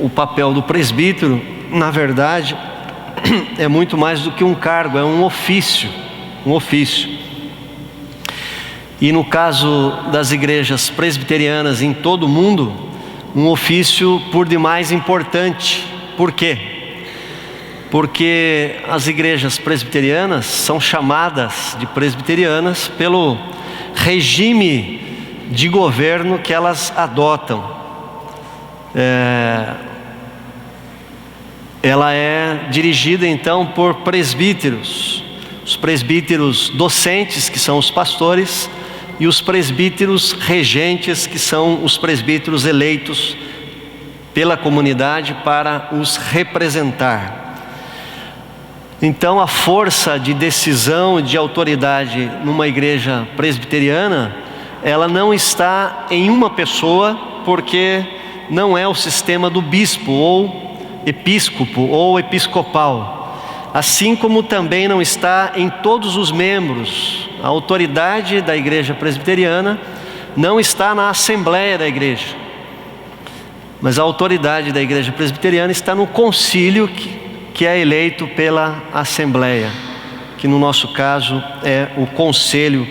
o papel do presbítero, na verdade, é muito mais do que um cargo, é um ofício. E no caso das igrejas presbiterianas em todo o mundo, um ofício por demais importante. Por quê? Porque as igrejas presbiterianas são chamadas de presbiterianas pelo regime de governo que elas adotam. Ela é dirigida então por presbíteros, os presbíteros docentes, que são os pastores, e os presbíteros regentes, que são os presbíteros eleitos pela comunidade para os representar. Então a força de decisão e de autoridade numa igreja presbiteriana, ela não está em uma pessoa, porque não é o sistema do bispo ou episcopo ou episcopal. Assim como também não está em todos os membros. A autoridade da igreja presbiteriana não está na assembleia da igreja, mas a autoridade da igreja presbiteriana está no concílio que é eleito pela assembleia, que no nosso caso é o conselho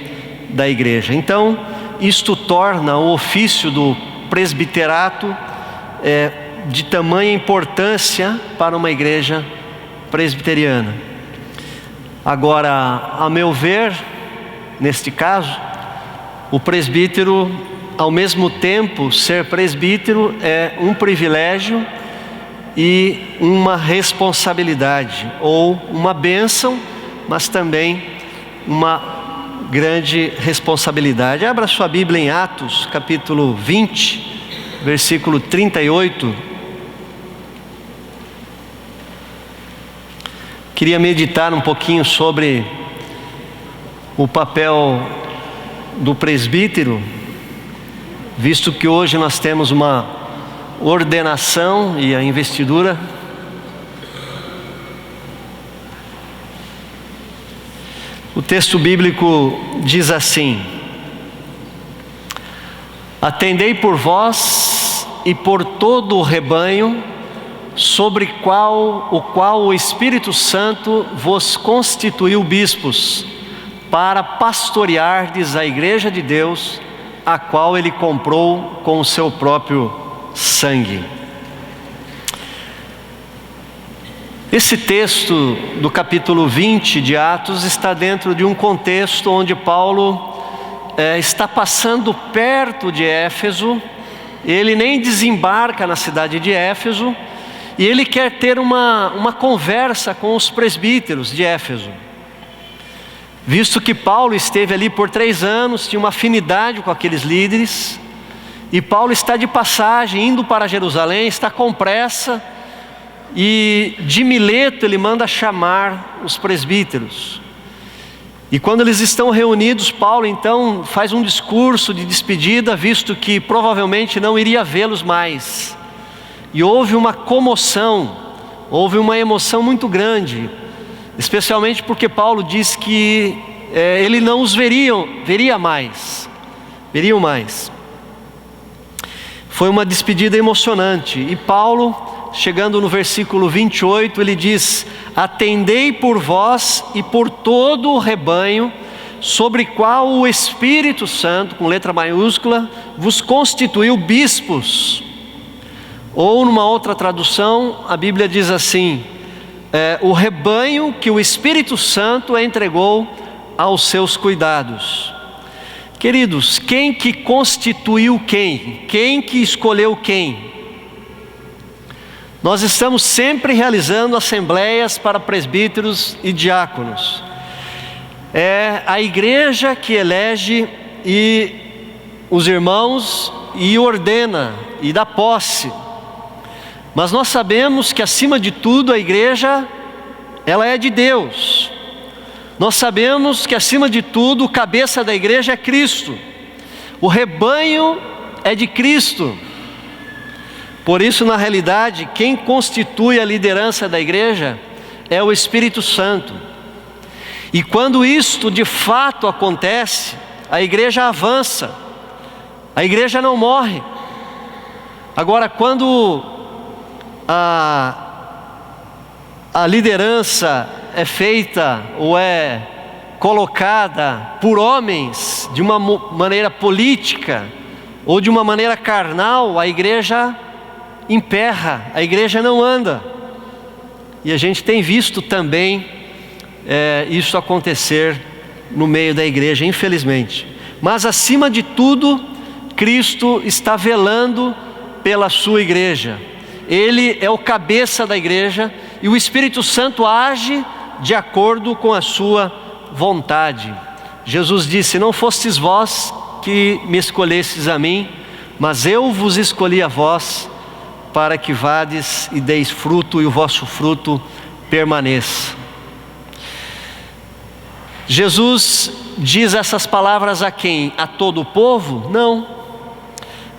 da igreja. Então, isto torna o ofício do presbiterato de tamanha importância para uma igreja presbiteriana. Agora, a meu ver, neste caso, o presbítero, ao mesmo tempo, ser presbítero é um privilégio e uma responsabilidade, ou uma bênção, mas também uma grande responsabilidade. Abra sua Bíblia em Atos, capítulo 20, versículo 38. Queria meditar um pouquinho sobre o papel do presbítero, visto que hoje nós temos uma ordenação e a investidura. O texto bíblico diz assim: atendei por vós e por todo o rebanho, sobre o qual o Espírito Santo vos constituiu bispos, para pastoreardes a igreja de Deus, a qual ele comprou com o seu próprio sangue. Esse texto do capítulo 20 de Atos está dentro de um contexto onde Paulo está passando perto de Éfeso. Ele nem desembarca na cidade de Éfeso, e ele quer ter uma conversa com os presbíteros de Éfeso, visto que Paulo esteve ali por 3 anos, tinha uma afinidade com aqueles líderes, e Paulo está de passagem, indo para Jerusalém, está com pressa, e de Mileto ele manda chamar os presbíteros. E quando eles estão reunidos, Paulo então faz um discurso de despedida, visto que provavelmente não iria vê-los mais. E houve uma comoção, houve uma emoção muito grande, especialmente porque Paulo diz que ele não os veria mais. Foi uma despedida emocionante. E Paulo, chegando no versículo 28, ele diz: atendei por vós e por todo o rebanho, sobre qual o Espírito Santo, com letra maiúscula, vos constituiu bispos. Ou numa outra tradução, a Bíblia diz assim: o rebanho que o Espírito Santo entregou aos seus cuidados. Queridos, quem que constituiu quem? Quem que escolheu quem? Nós estamos sempre realizando assembleias para presbíteros e diáconos. É a igreja que elege e os irmãos e ordena e dá posse. Mas nós sabemos que acima de tudo a igreja, ela é de Deus. Nós sabemos que acima de tudo o cabeça da igreja é Cristo. O rebanho é de Cristo. Por isso, na realidade, quem constitui a liderança da igreja é o Espírito Santo. E quando isto de fato acontece, a igreja avança, a igreja não morre. Agora, quando a liderança é feita ou é colocada por homens de uma maneira política ou de uma maneira carnal, a igreja emperra, a igreja não anda. E a gente tem visto também isso acontecer no meio da igreja, infelizmente. Mas acima de tudo, Cristo está velando pela sua igreja. Ele é o cabeça da igreja e o Espírito Santo age de acordo com a sua vontade. Jesus disse: não fostes vós que me escolhestes a mim, mas eu vos escolhi a vós, para que vades e deis fruto e o vosso fruto permaneça. Jesus diz essas palavras a quem? A todo o povo? Não.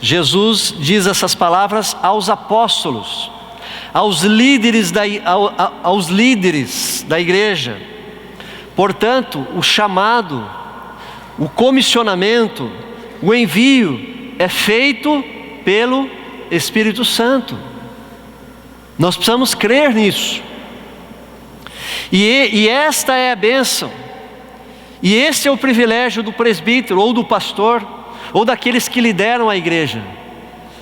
Jesus diz essas palavras aos apóstolos, aos líderes da igreja. Portanto, o chamado, o comissionamento, o envio é feito pelo Espírito Santo. Nós precisamos crer nisso. E esta é a bênção. E esse é o privilégio do presbítero ou do pastor ou daqueles que lideram a igreja.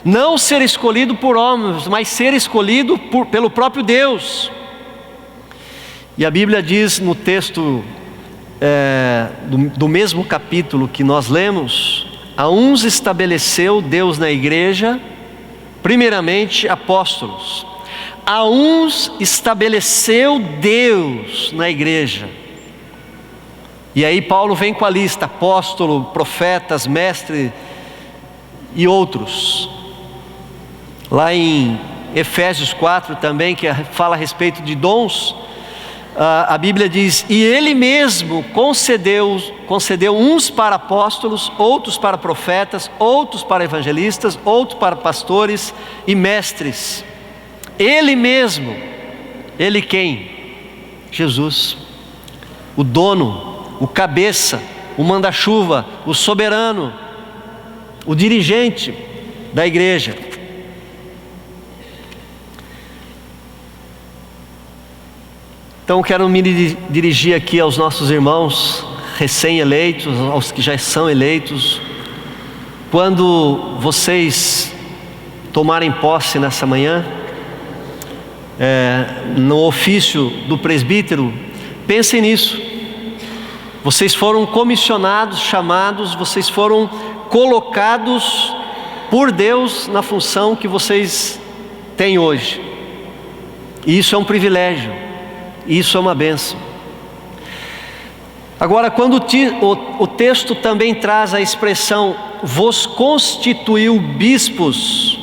Não ser escolhido por homens, mas ser escolhido pelo próprio Deus. E a Bíblia diz no texto do mesmo capítulo que nós lemos: a uns estabeleceu Deus na igreja, primeiramente apóstolos. A uns estabeleceu Deus na igreja. E aí Paulo vem com a lista: apóstolo, profetas, mestre e outros. Lá em Efésios 4 também, que fala a respeito de dons, a Bíblia diz: e ele mesmo concedeu uns para apóstolos, outros para profetas, outros para evangelistas, outros para pastores e mestres. Ele mesmo. Ele quem? Jesus, o dono, o cabeça, o manda-chuva, o soberano, o dirigente da igreja. Então quero me dirigir aqui aos nossos irmãos recém-eleitos, aos que já são eleitos. Quando vocês tomarem posse nessa manhã, no ofício do presbítero, pensem nisso. Vocês foram comissionados, chamados, vocês foram colocados por Deus na função que vocês têm hoje. E isso é um privilégio, isso é uma bênção. Agora, quando o texto também traz a expressão vos constituiu bispos,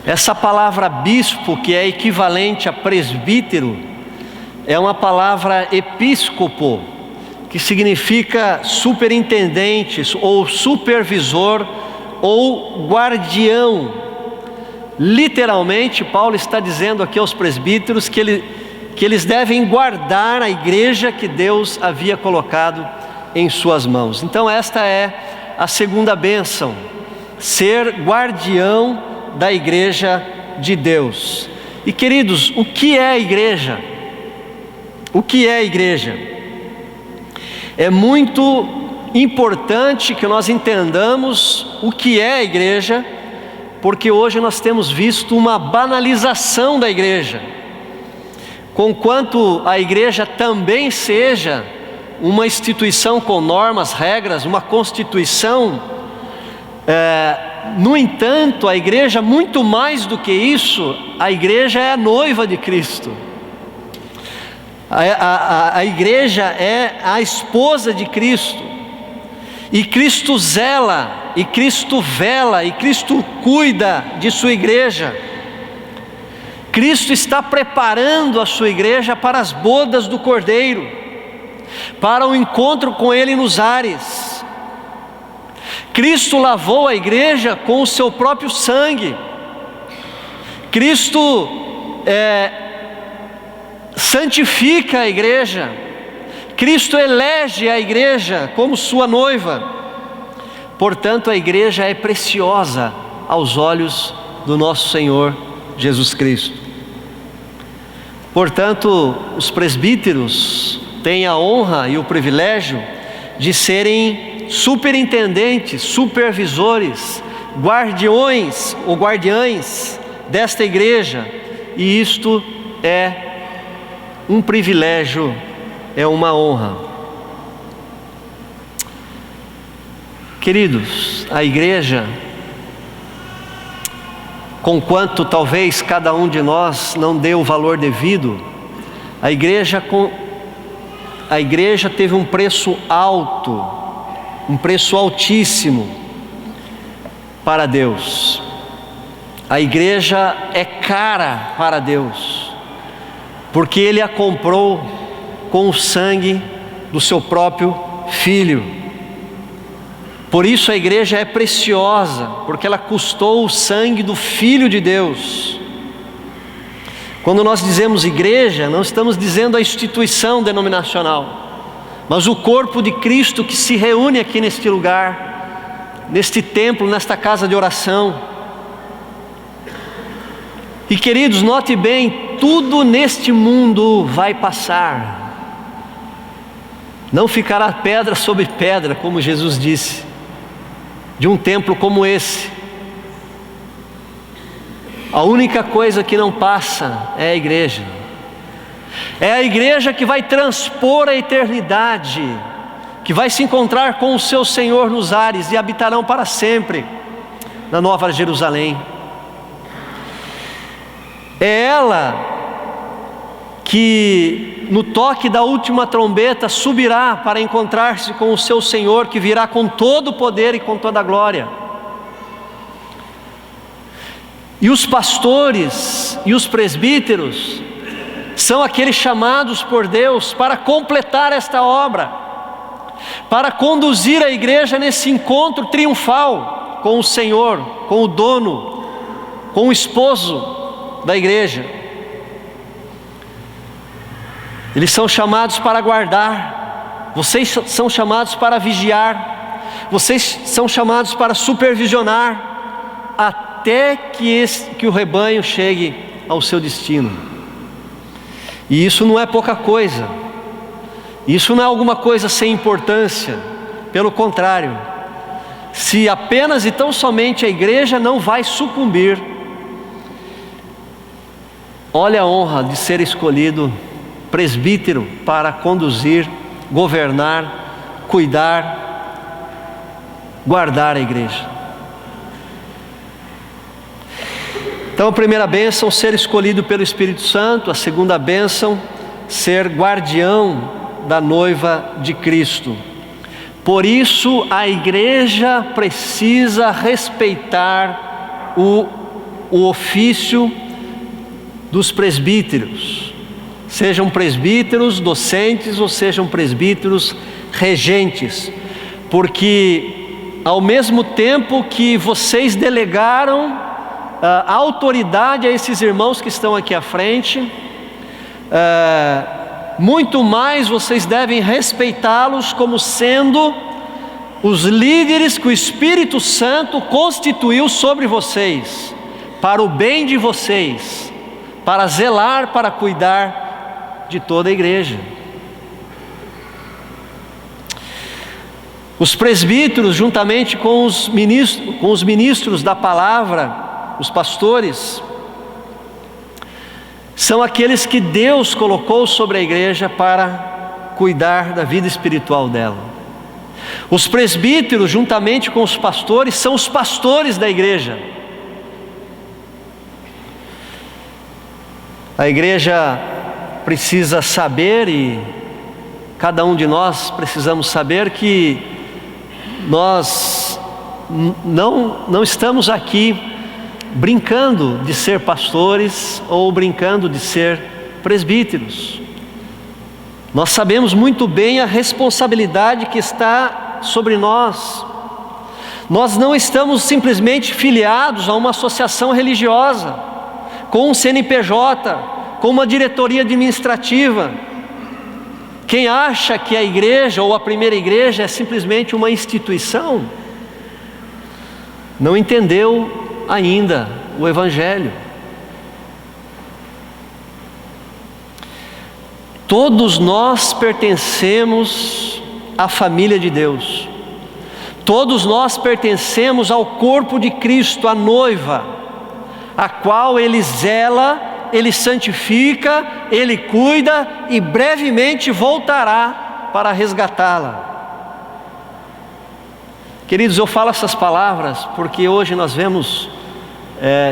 essa palavra bispo, que é equivalente a presbítero, é uma palavra episcopo, que significa superintendente, ou supervisor, ou guardião. Literalmente, Paulo está dizendo aqui aos presbíteros que eles devem guardar a igreja que Deus havia colocado em suas mãos. Então esta é a segunda bênção: ser guardião da igreja de Deus. E queridos, o que é a igreja? O que é a igreja? É muito importante que nós entendamos o que é a igreja, porque hoje nós temos visto uma banalização da igreja. Conquanto a igreja também seja uma instituição com normas, regras, uma constituição, no entanto, a igreja, muito mais do que isso, a igreja é a noiva de Cristo. A igreja é a esposa de Cristo. E Cristo zela, e Cristo vela, e Cristo cuida de sua igreja. Cristo está preparando a sua igreja para as bodas do Cordeiro, para o encontro com Ele nos ares. Cristo lavou a igreja com o seu próprio sangue. Cristo santifica a igreja. Cristo elege a igreja como sua noiva. Portanto, a igreja é preciosa aos olhos do nosso Senhor Jesus Cristo. Portanto, os presbíteros têm a honra e o privilégio de serem superintendentes, supervisores, guardiões ou guardiães desta igreja, e isto é um privilégio, é uma honra. Queridos, a igreja, conquanto talvez cada um de nós não dê o valor devido, a igreja teve um preço alto, um preço altíssimo para Deus. A igreja é cara para Deus, porque Ele a comprou com o sangue do seu próprio Filho. Por isso a igreja é preciosa, porque ela custou o sangue do Filho de Deus. Quando nós dizemos igreja, não estamos dizendo a instituição denominacional, mas o corpo de Cristo que se reúne aqui neste lugar, neste templo, nesta casa de oração. E queridos, note bem, tudo neste mundo vai passar. Não ficará pedra sobre pedra, como Jesus disse, de um templo como esse. A única coisa que não passa é a igreja. É a igreja que vai transpor a eternidade, que vai se encontrar com o seu Senhor nos ares e habitarão para sempre na Nova Jerusalém. É ela que no toque da última trombeta subirá para encontrar-se com o seu Senhor, que virá com todo o poder e com toda a glória. E os pastores e os presbíteros são aqueles chamados por Deus para completar esta obra, para conduzir a igreja nesse encontro triunfal com o Senhor, com o dono, com o esposo da igreja. Eles são chamados para guardar, vocês são chamados para vigiar, vocês são chamados para supervisionar, até que o rebanho chegue ao seu destino. E isso não é pouca coisa, isso não é alguma coisa sem importância, pelo contrário, se apenas e tão somente a igreja não vai sucumbir. Olha a honra de ser escolhido presbítero para conduzir, governar, cuidar, guardar a igreja. Então a primeira bênção, ser escolhido pelo Espírito Santo. A segunda bênção, ser guardião da noiva de Cristo. Por isso a igreja precisa respeitar o ofício dos presbíteros, sejam presbíteros docentes ou sejam presbíteros regentes, porque ao mesmo tempo que vocês delegaram a autoridade a esses irmãos que estão aqui à frente, muito mais vocês devem respeitá-los como sendo os líderes que o Espírito Santo constituiu sobre vocês, para o bem de vocês, para zelar, para cuidar de toda a igreja. Os presbíteros, juntamente com os ministros da palavra, os pastores, são aqueles que Deus colocou sobre a igreja para cuidar da vida espiritual dela. Os presbíteros, juntamente com os pastores, são os pastores da igreja. A igreja precisa saber, e cada um de nós precisamos saber, que nós não estamos aqui brincando de ser pastores ou brincando de ser presbíteros. Nós sabemos muito bem a responsabilidade que está sobre nós. Nós não estamos simplesmente filiados a uma associação religiosa, com um CNPJ, com uma diretoria administrativa. Quem acha que a igreja ou a primeira igreja é simplesmente uma instituição, não entendeu ainda o Evangelho. Todos nós pertencemos à família de Deus. Todos nós pertencemos ao corpo de Cristo, a noiva, a qual Ele zela, Ele santifica, Ele cuida e brevemente voltará para resgatá-la. Queridos, eu falo essas palavras porque hoje nós vemos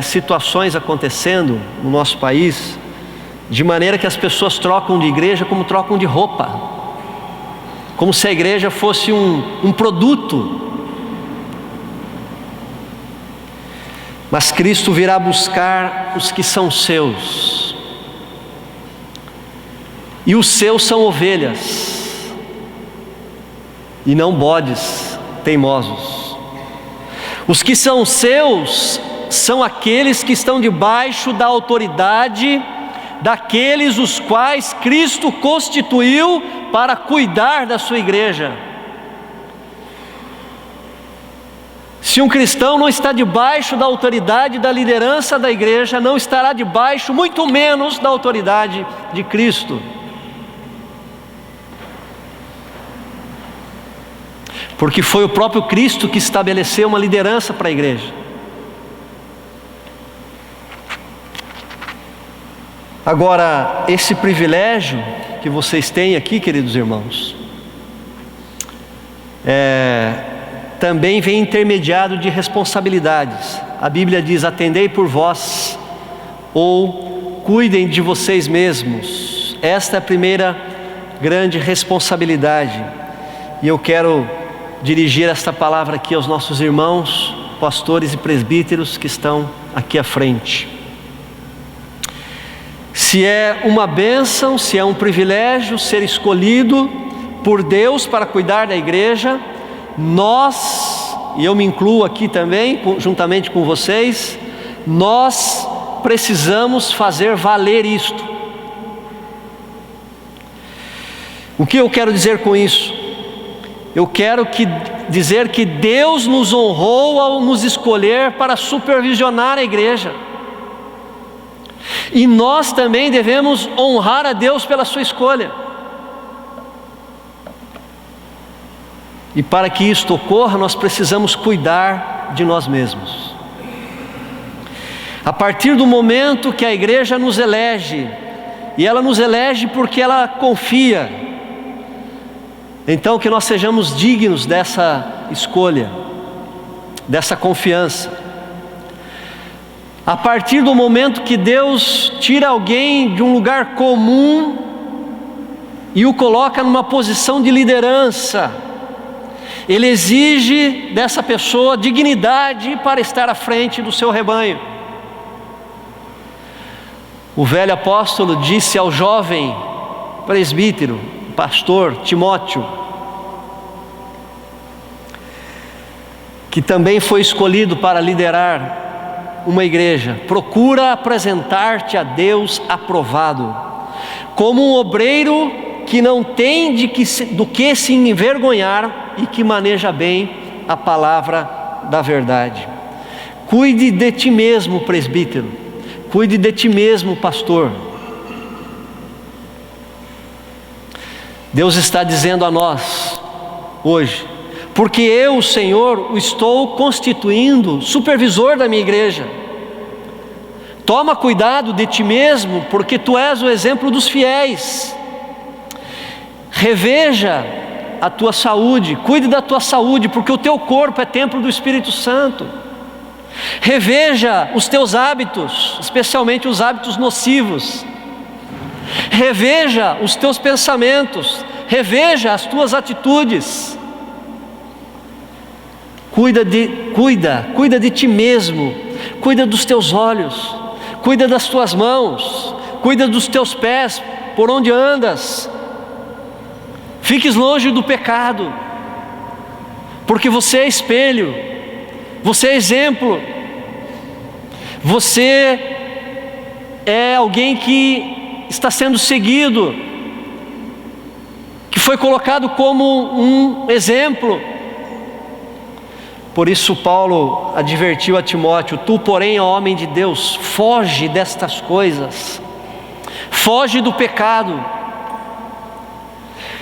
situações acontecendo no nosso país, de maneira que as pessoas trocam de igreja como trocam de roupa, como se a igreja fosse um produto. Mas Cristo virá buscar os que são seus, e os seus são ovelhas, e não bodes teimosos. Os que são seus são aqueles que estão debaixo da autoridade daqueles os quais Cristo constituiu para cuidar da sua igreja. Se um cristão não está debaixo da autoridade da liderança da igreja, não estará debaixo, muito menos, da autoridade de Cristo. Porque foi o próprio Cristo que estabeleceu uma liderança para a igreja. Agora, esse privilégio que vocês têm aqui, queridos irmãos, também vem intermediado de responsabilidades. A Bíblia diz: atendei por vós, ou cuidem de vocês mesmos. Esta é a primeira grande responsabilidade. E eu quero dirigir esta palavra aqui aos nossos irmãos, pastores e presbíteros que estão aqui à frente. Se é uma bênção, se é um privilégio ser escolhido por Deus para cuidar da igreja, nós, e eu me incluo aqui também, juntamente com vocês, nós precisamos fazer valer isto. O que eu quero dizer com isso? Eu quero dizer que Deus nos honrou ao nos escolher para supervisionar a igreja. E nós também devemos honrar a Deus pela sua escolha. E para que isto ocorra, nós precisamos cuidar de nós mesmos. A partir do momento que a igreja nos elege, e ela nos elege porque ela confia, então que nós sejamos dignos dessa escolha, dessa confiança. A partir do momento que Deus tira alguém de um lugar comum e o coloca numa posição de liderança, Ele exige dessa pessoa dignidade para estar à frente do seu rebanho. O velho apóstolo disse ao jovem presbítero, pastor Timóteo, que também foi escolhido para liderar uma igreja: procura apresentar-te a Deus aprovado, como um obreiro que não tem do que se envergonhar e que maneja bem a palavra da verdade. Cuide de ti mesmo, presbítero. Cuide de ti mesmo, pastor. Deus está dizendo a nós hoje: porque eu, o Senhor, o estou constituindo supervisor da minha igreja. Toma cuidado de ti mesmo, porque tu és o exemplo dos fiéis. Reveja a tua saúde, cuide da tua saúde, porque o teu corpo é templo do Espírito Santo. Reveja os teus hábitos, especialmente os hábitos nocivos. Reveja os teus pensamentos, reveja as tuas atitudes. Cuida de ti mesmo, cuida dos teus olhos, cuida das tuas mãos, cuida dos teus pés, por onde andas. Fiques longe do pecado, porque você é espelho, você é exemplo, você é alguém que está sendo seguido, que foi colocado como um exemplo. Por isso Paulo advertiu a Timóteo: tu, porém, ó homem de Deus, foge destas coisas, foge do pecado.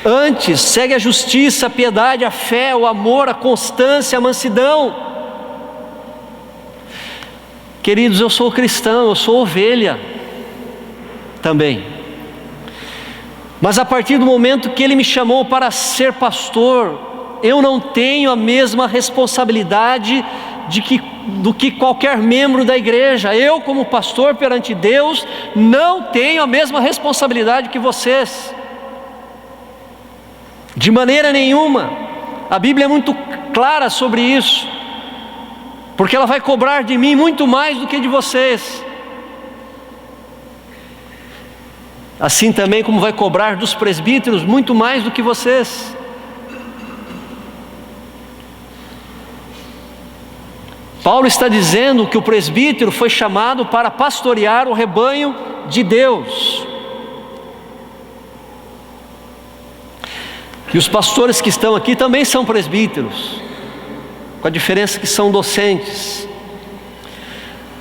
Antes, segue a justiça, a piedade, a fé, o amor, a constância, a mansidão. Queridos, eu sou cristão, eu sou ovelha também. Mas a partir do momento que Ele me chamou para ser pastor, eu não tenho a mesma responsabilidade do que qualquer membro da igreja. Eu, como pastor perante Deus, não tenho a mesma responsabilidade que vocês. De maneira nenhuma. A Bíblia é muito clara sobre isso, porque ela vai cobrar de mim muito mais do que de vocês. Assim também como vai cobrar dos presbíteros muito mais do que vocês. Paulo está dizendo que o presbítero foi chamado para pastorear o rebanho de Deus. E os pastores que estão aqui também são presbíteros, com a diferença que são docentes.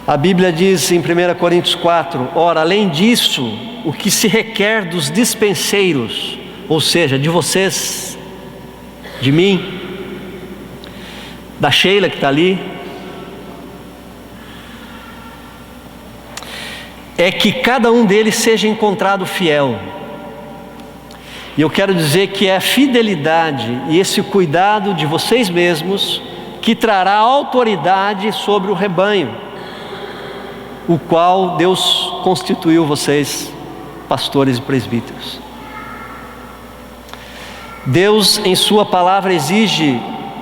A Bíblia diz em 1 Coríntios 4, ora, além disso, o que se requer dos dispenseiros, ou seja, de vocês, de mim, da Sheila que está ali, é que cada um deles seja encontrado fiel. E eu quero dizer que é a fidelidade e esse cuidado de vocês mesmos que trará autoridade sobre o rebanho, o qual Deus constituiu vocês, pastores e presbíteros. Deus, em sua palavra, exige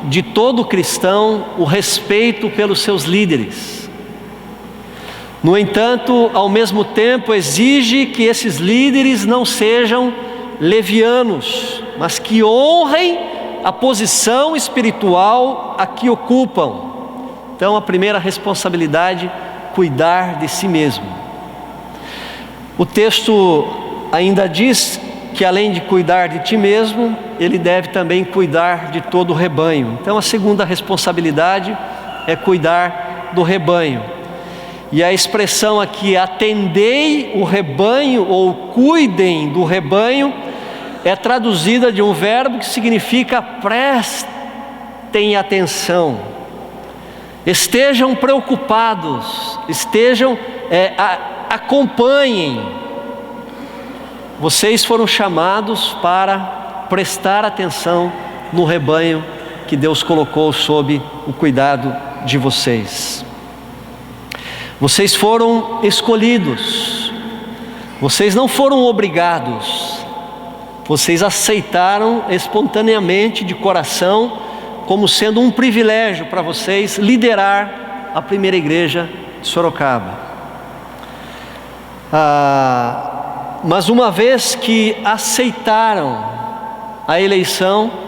de todo cristão o respeito pelos seus líderes. No entanto, ao mesmo tempo, exige que esses líderes não sejam levianos, mas que honrem a posição espiritual a que ocupam. Então, a primeira responsabilidade, cuidar de si mesmo. O texto ainda diz que além de cuidar de ti mesmo, ele deve também cuidar de todo o rebanho. Então, a segunda responsabilidade é cuidar do rebanho. E a expressão aqui, atendei o rebanho, ou cuidem do rebanho, é traduzida de um verbo que significa prestem atenção, estejam preocupados, acompanhem. Vocês foram chamados para prestar atenção no rebanho que Deus colocou sob o cuidado de vocês. Vocês foram escolhidos, vocês não foram obrigados, vocês aceitaram espontaneamente, de coração, como sendo um privilégio para vocês liderar a primeira igreja de Sorocaba. Mas uma vez que aceitaram a eleição,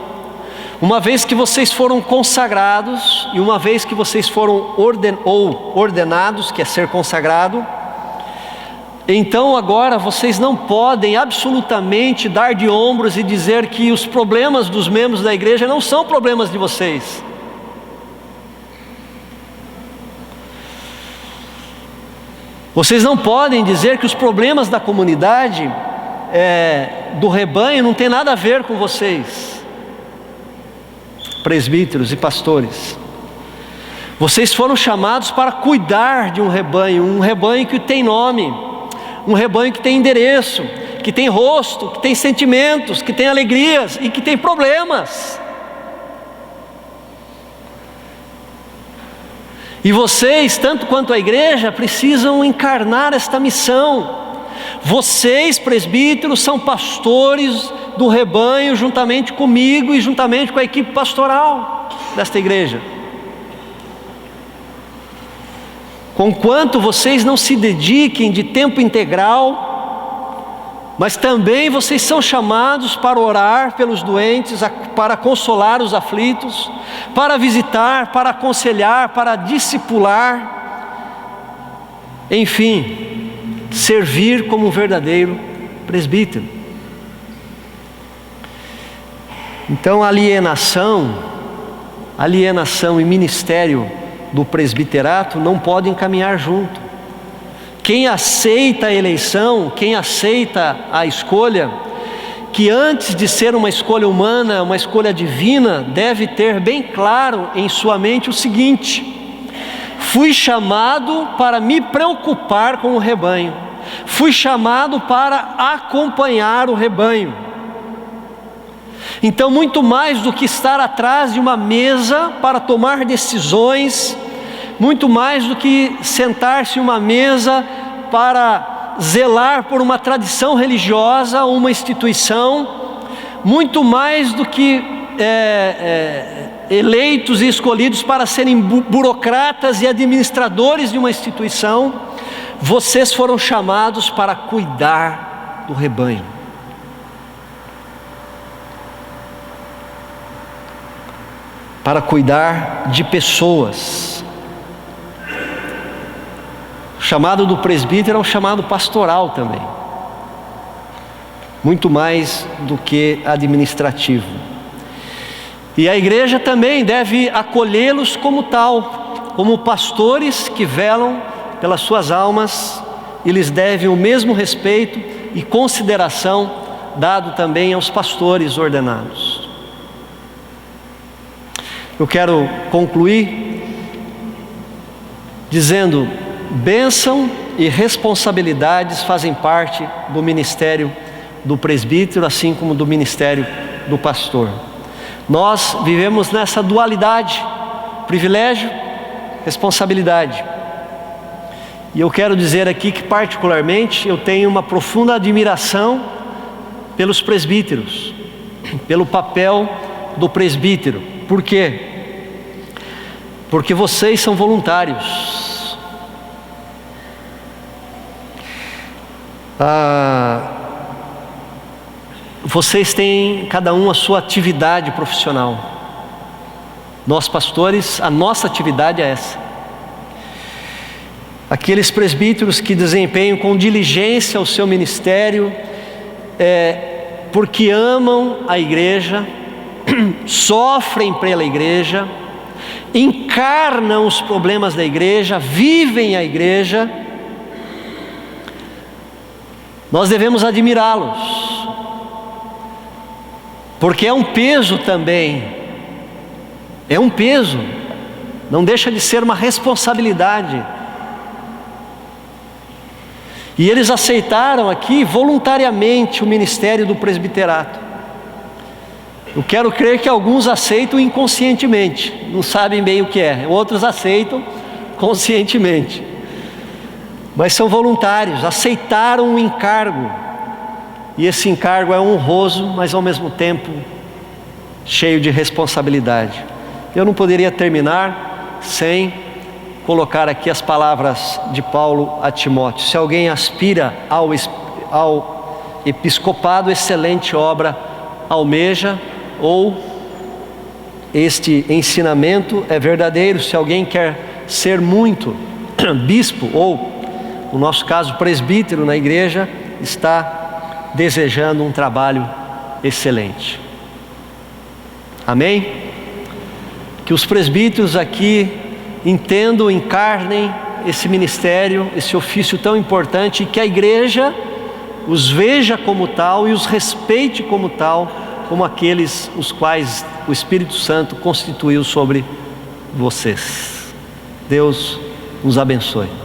uma vez que vocês foram consagrados, e uma vez que vocês foram ordenados, que é ser consagrado, então agora vocês não podem absolutamente dar de ombros e dizer que os problemas dos membros da igreja não são problemas de vocês. Vocês não podem dizer que os problemas da comunidade, do rebanho, não tem nada a ver com vocês, presbíteros e pastores. Vocês foram chamados para cuidar de um rebanho que tem nome, um rebanho que tem endereço, que tem rosto, que tem sentimentos, que tem alegrias e que tem problemas. E vocês, tanto quanto a igreja, precisam encarnar esta missão. Vocês, presbíteros, são pastores do rebanho, juntamente comigo e juntamente com a equipe pastoral desta igreja. Conquanto vocês não se dediquem de tempo integral, mas também vocês são chamados para orar pelos doentes, para consolar os aflitos, para visitar, para aconselhar, para discipular, enfim, servir como um verdadeiro presbítero. Então, alienação e ministério do presbiterato não podem caminhar junto. Quem aceita a eleição, quem aceita a escolha, que antes de ser uma escolha humana, uma escolha divina, deve ter bem claro em sua mente o seguinte: fui chamado para me preocupar com o rebanho, fui chamado para acompanhar o rebanho. Então, muito mais do que estar atrás de uma mesa para tomar decisões, muito mais do que sentar-se em uma mesa para zelar por uma tradição religiosa ou uma instituição, muito mais do que eleitos e escolhidos para serem burocratas e administradores de uma instituição, vocês foram chamados para cuidar do rebanho. Para cuidar de pessoas. O chamado do presbítero é um chamado pastoral também, muito mais do que administrativo. E a igreja também deve acolhê-los como tal, como pastores que velam pelas suas almas, e lhes deve o mesmo respeito e consideração dado também aos pastores ordenados. Eu quero concluir dizendo: bênção e responsabilidades fazem parte do ministério do presbítero, assim como do ministério do pastor. Nós vivemos nessa dualidade: privilégio, responsabilidade. E eu quero dizer aqui que, particularmente, eu tenho uma profunda admiração pelos presbíteros, pelo papel do presbítero. Por quê? Porque vocês são voluntários. Vocês têm cada um a sua atividade profissional. Nós pastores, a nossa atividade é essa. Aqueles presbíteros que desempenham com diligência o seu ministério, porque amam a igreja, sofrem pela igreja, encarnam os problemas da igreja, vivem a igreja, nós devemos admirá-los, porque é um peso também, é um peso, não deixa de ser uma responsabilidade. E eles aceitaram aqui voluntariamente o ministério do presbiterato. Eu quero crer que alguns aceitam inconscientemente, não sabem bem o que é, outros aceitam conscientemente, mas são voluntários, aceitaram o encargo, e esse encargo é honroso, mas ao mesmo tempo cheio de responsabilidade. Eu não poderia terminar sem colocar aqui as palavras de Paulo a Timóteo: se alguém aspira ao episcopado, excelente obra almeja, ou este ensinamento é verdadeiro. Se alguém quer ser muito bispo, ou no nosso caso presbítero na igreja, está desejando um trabalho excelente. Amém? Que os presbíteros aqui entendam, encarnem esse ministério, esse ofício tão importante, e que a igreja os veja como tal e os respeite como tal, como aqueles os quais o Espírito Santo constituiu sobre vocês. Deus nos abençoe.